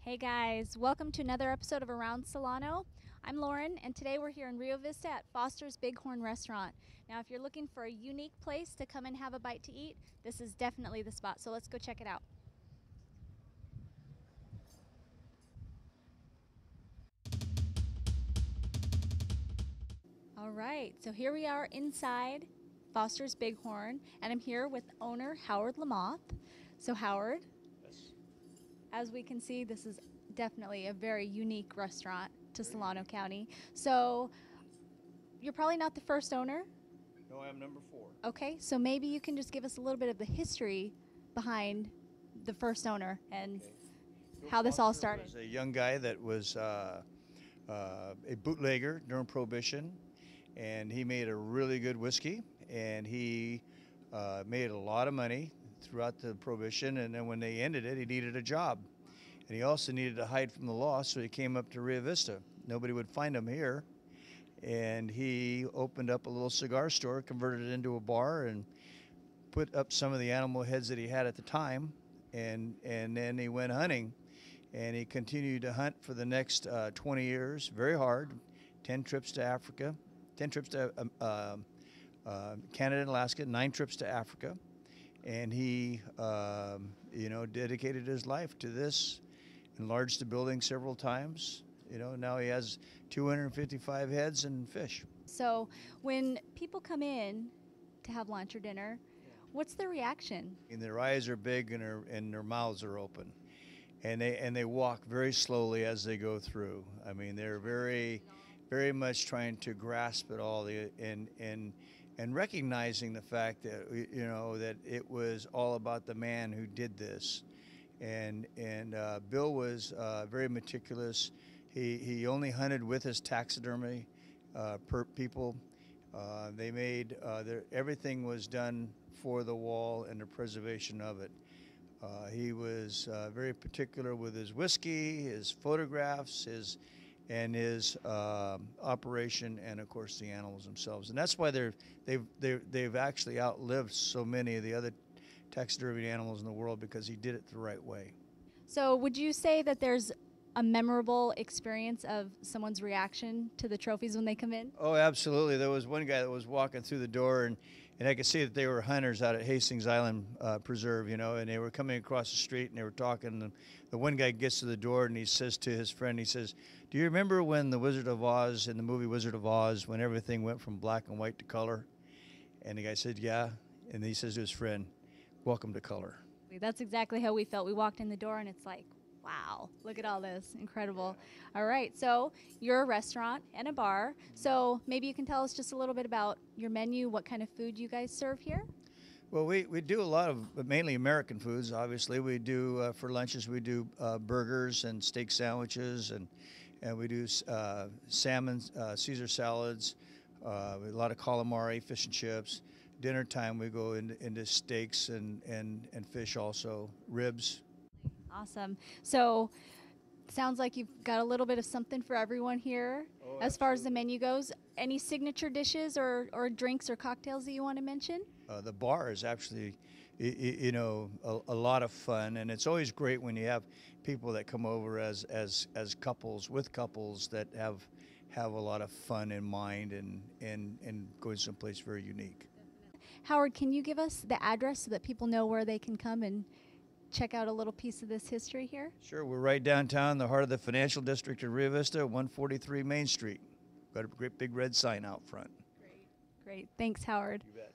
Hey guys, welcome to another episode of Around Solano. I'm Lauren, and today we're here in Rio Vista at Foster's Bighorn Restaurant. Now, if you're looking for a unique place to come and have a bite to eat, this is definitely the spot, so let's go check it out. All right, so here we are inside Foster's Bighorn, and I'm here with owner Howard Lamoth. So Howard, Yes. as we can see, this is definitely a very unique restaurant to Solano County. So you're probably not the first owner. No, I am number 4. Okay, so maybe you can just give us a little bit of the history behind the first owner and how this all started. Was a young guy that was a bootlegger during Prohibition, and he made a really good whiskey, and he made a lot of money throughout the Prohibition, and then when they ended it, he needed a job. And he also needed to hide from the law, so he came up to Rio Vista. Nobody would find him here. And he opened up a little cigar store, converted it into a bar, and put up some of the animal heads that he had at the time. And then he went hunting, and he continued to hunt for the next 20 years, very hard, 10 trips to Africa, 10 trips to Canada and Alaska, 9 trips to Africa. And he, dedicated his life to this, enlarged the building several times. Now he has 255 heads and fish. So when people come in to have lunch or dinner, what's their reaction? And their eyes are big and their mouths are open. And they walk very slowly as they go through. I mean, they're very, very much trying to grasp it all and recognizing the fact that, that it was all about the man who did this. And Bill was very meticulous. He only hunted with his taxidermy people. They made everything was done for the wall and the preservation of it. He was very particular with his whiskey, his photographs, his operation, and of course the animals themselves. And that's why they've actually outlived so many of the other taxidermy animals in the world, because he did it the right way. So would you say that there's a memorable experience of someone's reaction to the trophies when they come in? Oh, absolutely. There was one guy that was walking through the door, and I could see that they were hunters out at Hastings Island Preserve, and they were coming across the street and they were talking. And the one guy gets to the door and he says to his friend, he says, "Do you remember when the Wizard of Oz, in the movie Wizard of Oz, when everything went from black and white to color?" And the guy said, "Yeah." And he says to his friend, "Welcome to color." That's exactly how we felt. We walked in the door and it's like, wow, look at all this. Incredible. All right, so you're a restaurant and a bar. So maybe you can tell us just a little bit about your menu, what kind of food you guys serve here? Well, we do a lot of mainly American foods, obviously. We do, for lunches, we do burgers and steak sandwiches, and we do salmon, Caesar salads, a lot of calamari, fish and chips. Dinner time, we go into steaks and fish also, ribs. Awesome. So sounds like you've got a little bit of something for everyone here. Oh, as far as the menu goes. Any signature dishes or drinks or cocktails that you want to mention? The bar is actually, a lot of fun, and it's always great when you have people that come over as couples, with couples that have a lot of fun in mind and going someplace very unique. Howard, can you give us the address so that people know where they can come and check out a little piece of this history here? Sure, we're right downtown, the heart of the financial district of Rio Vista, 143 Main Street. Got a great big red sign out front. Great. Thanks, Howard. You bet.